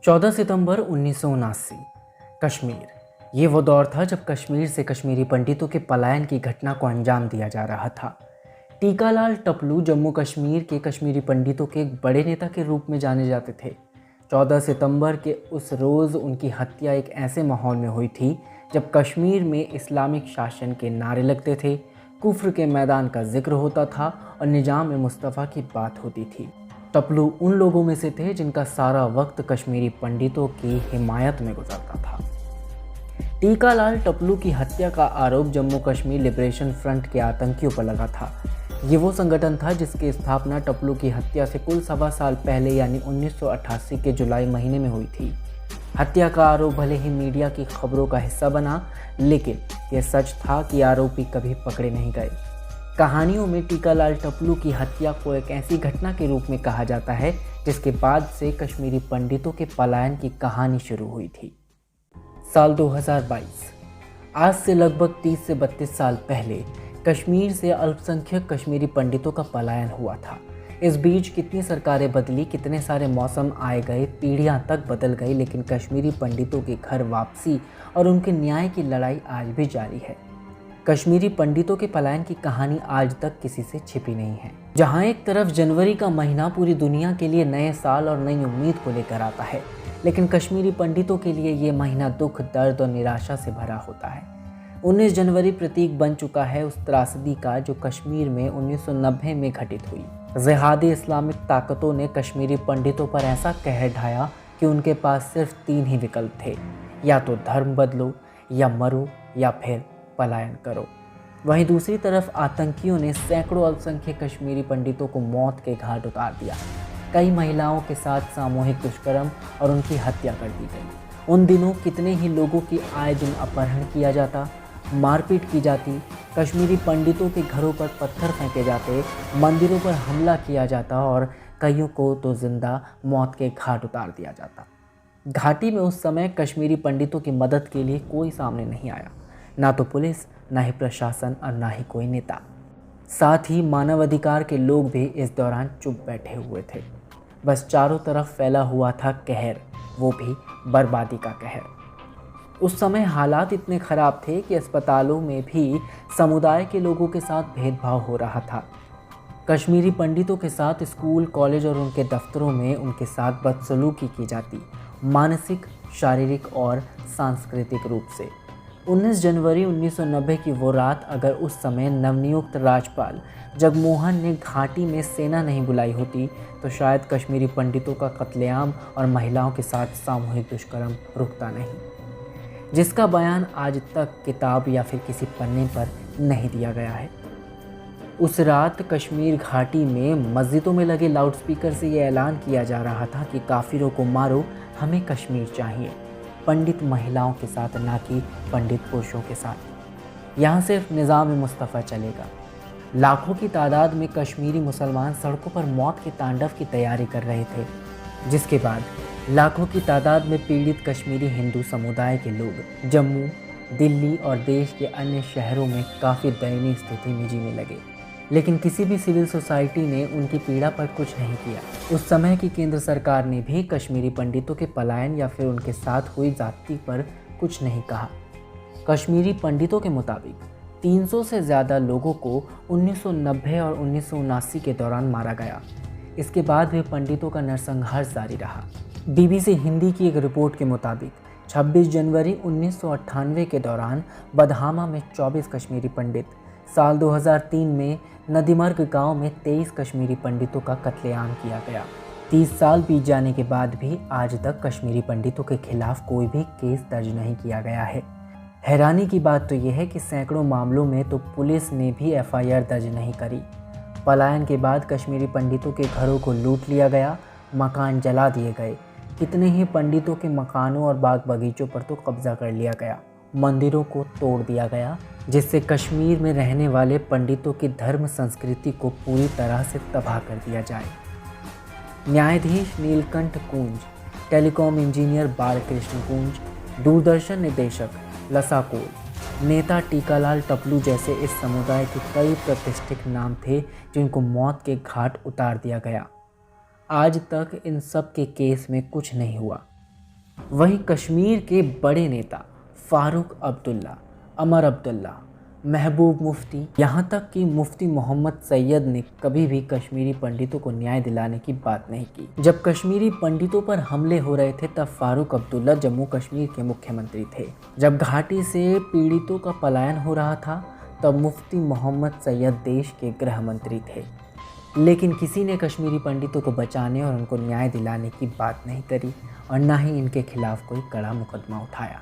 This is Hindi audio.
14 सितंबर 1979 कश्मीर। ये वो दौर था जब कश्मीर से कश्मीरी पंडितों के पलायन की घटना को अंजाम दिया जा रहा था। टीकालाल टपलू जम्मू कश्मीर के कश्मीरी पंडितों के एक बड़े नेता के रूप में जाने जाते थे। 14 सितंबर के उस रोज़ उनकी हत्या एक ऐसे माहौल में हुई थी जब कश्मीर में इस्लामिक शासन के नारे लगते थे, कुफ्र के मैदान का जिक्र होता था और निजाम मुस्तफ़ा की बात होती थी। टपलू उन लोगों में से थे जिनका सारा वक्त कश्मीरी पंडितों की हिमायत में गुजरता था। टीकालाल टपलू की हत्या का आरोप जम्मू कश्मीर लिबरेशन फ्रंट के आतंकियों पर लगा था। ये वो संगठन था जिसकी स्थापना टपलू की हत्या से कुल 1.25 साल पहले यानी 1988 के जुलाई महीने में हुई थी। हत्या का आरोप भले ही मीडिया की खबरों का हिस्सा बना, लेकिन यह सच था कि आरोपी कभी पकड़े नहीं गए। कहानियों में टीकालाल टपलू की हत्या को एक ऐसी घटना के रूप में कहा जाता है जिसके बाद से कश्मीरी पंडितों के पलायन की कहानी शुरू हुई थी। साल 2022, आज से लगभग 30 से 32 साल पहले कश्मीर से अल्पसंख्यक कश्मीरी पंडितों का पलायन हुआ था। इस बीच कितनी सरकारें बदली, कितने सारे मौसम आए गए, पीढ़ियां तक बदल गई, लेकिन कश्मीरी पंडितों के घर वापसी और उनके न्याय की लड़ाई आज भी जारी है। कश्मीरी पंडितों के पलायन की कहानी आज तक किसी से छिपी नहीं है। जहां एक तरफ जनवरी का महीना पूरी दुनिया के लिए नए साल और नई उम्मीद को लेकर आता है, लेकिन कश्मीरी पंडितों के लिए ये महीना दुख, दर्द और निराशा से भरा होता है। 19 जनवरी प्रतीक बन चुका है उस त्रासदी का जो कश्मीर में 1990 में घटित हुई। जिहादी इस्लामिक ताकतों ने कश्मीरी पंडितों पर ऐसा कहर ढाया कि उनके पास सिर्फ 3 ही विकल्प थे, या तो धर्म बदलो, या मरो, या फिर पलायन करो। वहीं दूसरी तरफ आतंकियों ने सैकड़ों अल्पसंख्यक कश्मीरी पंडितों को मौत के घाट उतार दिया। कई महिलाओं के साथ सामूहिक दुष्कर्म और उनकी हत्या कर दी गई। उन दिनों कितने ही लोगों की आए दिन अपहरण किया जाता, मारपीट की जाती, कश्मीरी पंडितों के घरों पर पत्थर फेंके जाते, मंदिरों पर हमला किया जाता और कईयों को तो जिंदा मौत के घाट उतार दिया जाता। घाटी में उस समय कश्मीरी पंडितों की मदद के लिए कोई सामने नहीं आया, ना तो पुलिस, ना ही प्रशासन और ना ही कोई नेता। साथ ही मानवाधिकार के लोग भी इस दौरान चुप बैठे हुए थे। बस चारों तरफ फैला हुआ था कहर, वो भी बर्बादी का कहर। उस समय हालात इतने ख़राब थे कि अस्पतालों में भी समुदाय के लोगों के साथ भेदभाव हो रहा था। कश्मीरी पंडितों के साथ स्कूल, कॉलेज और उनके दफ्तरों में उनके साथ बदसलूकी की जाती, मानसिक, शारीरिक और सांस्कृतिक रूप से। 19 जनवरी 1990 की वो रात अगर उस समय नवनियुक्त राज्यपाल जगमोहन ने घाटी में सेना नहीं बुलाई होती तो शायद कश्मीरी पंडितों का कत्लेआम और महिलाओं के साथ सामूहिक दुष्कर्म रुकता नहीं, जिसका बयान आज तक किताब या फिर किसी पन्ने पर नहीं दिया गया है। उस रात कश्मीर घाटी में मस्जिदों में लगे लाउडस्पीकर से ये ऐलान किया जा रहा था कि काफिरों को मारो, हमें कश्मीर चाहिए, पंडित महिलाओं के साथ, ना कि पंडित पुरुषों के साथ। यहाँ सिर्फ निज़ाम मुस्तफ़ा चलेगा। लाखों की तादाद में कश्मीरी मुसलमान सड़कों पर मौत के तांडव की तैयारी कर रहे थे, जिसके बाद लाखों की तादाद में पीड़ित कश्मीरी हिंदू समुदाय के लोग जम्मू, दिल्ली और देश के अन्य शहरों में काफ़ी दयनीय स्थिति में जीने लगे, लेकिन किसी भी सिविल सोसाइटी ने उनकी पीड़ा पर कुछ नहीं किया। उस समय की केंद्र सरकार ने भी कश्मीरी पंडितों के पलायन या फिर उनके साथ हुई जाति पर कुछ नहीं कहा। कश्मीरी पंडितों के मुताबिक 300 से ज़्यादा लोगों को 1990 और 1979 के दौरान मारा गया। इसके बाद भी पंडितों का नरसंहार जारी रहा। BBC हिंदी की एक रिपोर्ट के मुताबिक 26 जनवरी 1998 के दौरान बदहामा में 24 कश्मीरी पंडित, साल 2003 में नदीमर्ग गांव में 23 कश्मीरी पंडितों का कत्लेआम किया गया। 30 साल बीत जाने के बाद भी आज तक कश्मीरी पंडितों के खिलाफ कोई भी केस दर्ज नहीं किया गया है। हैरानी की बात तो यह है कि सैकड़ों मामलों में तो पुलिस ने भी FIR दर्ज नहीं करी। पलायन के बाद कश्मीरी पंडितों के घरों को लूट लिया गया, मकान जला दिए गए, कितने ही पंडितों के मकानों और बाग बगीचों पर तो कब्जा कर लिया गया, मंदिरों को तोड़ दिया गया, जिससे कश्मीर में रहने वाले पंडितों की धर्म संस्कृति को पूरी तरह से तबाह कर दिया जाए। न्यायाधीश नीलकंठ कुंज, टेलीकॉम इंजीनियर बालकृष्ण कुंज, दूरदर्शन निदेशक लसा कोल, नेता टीकालाल टपलू जैसे इस समुदाय के कई प्रतिष्ठित नाम थे जिनको मौत के घाट उतार दिया गया। आज तक इन सब के केस में कुछ नहीं हुआ। वहीं कश्मीर के बड़े नेता फारूक अब्दुल्ला, अमर अब्दुल्ला, महबूब मुफ्ती, यहाँ तक कि मुफ्ती मोहम्मद सैयद ने कभी भी कश्मीरी पंडितों को न्याय दिलाने की बात नहीं की। जब कश्मीरी पंडितों पर हमले हो रहे थे तब फारूक अब्दुल्ला जम्मू कश्मीर के मुख्यमंत्री थे। जब घाटी से पीड़ितों का पलायन हो रहा था तब मुफ्ती मोहम्मद सैयद देश के गृह मंत्री थे, लेकिन किसी ने कश्मीरी पंडितों को बचाने और उनको न्याय दिलाने की बात नहीं करी और ना ही इनके खिलाफ कोई कड़ा मुकदमा उठाया।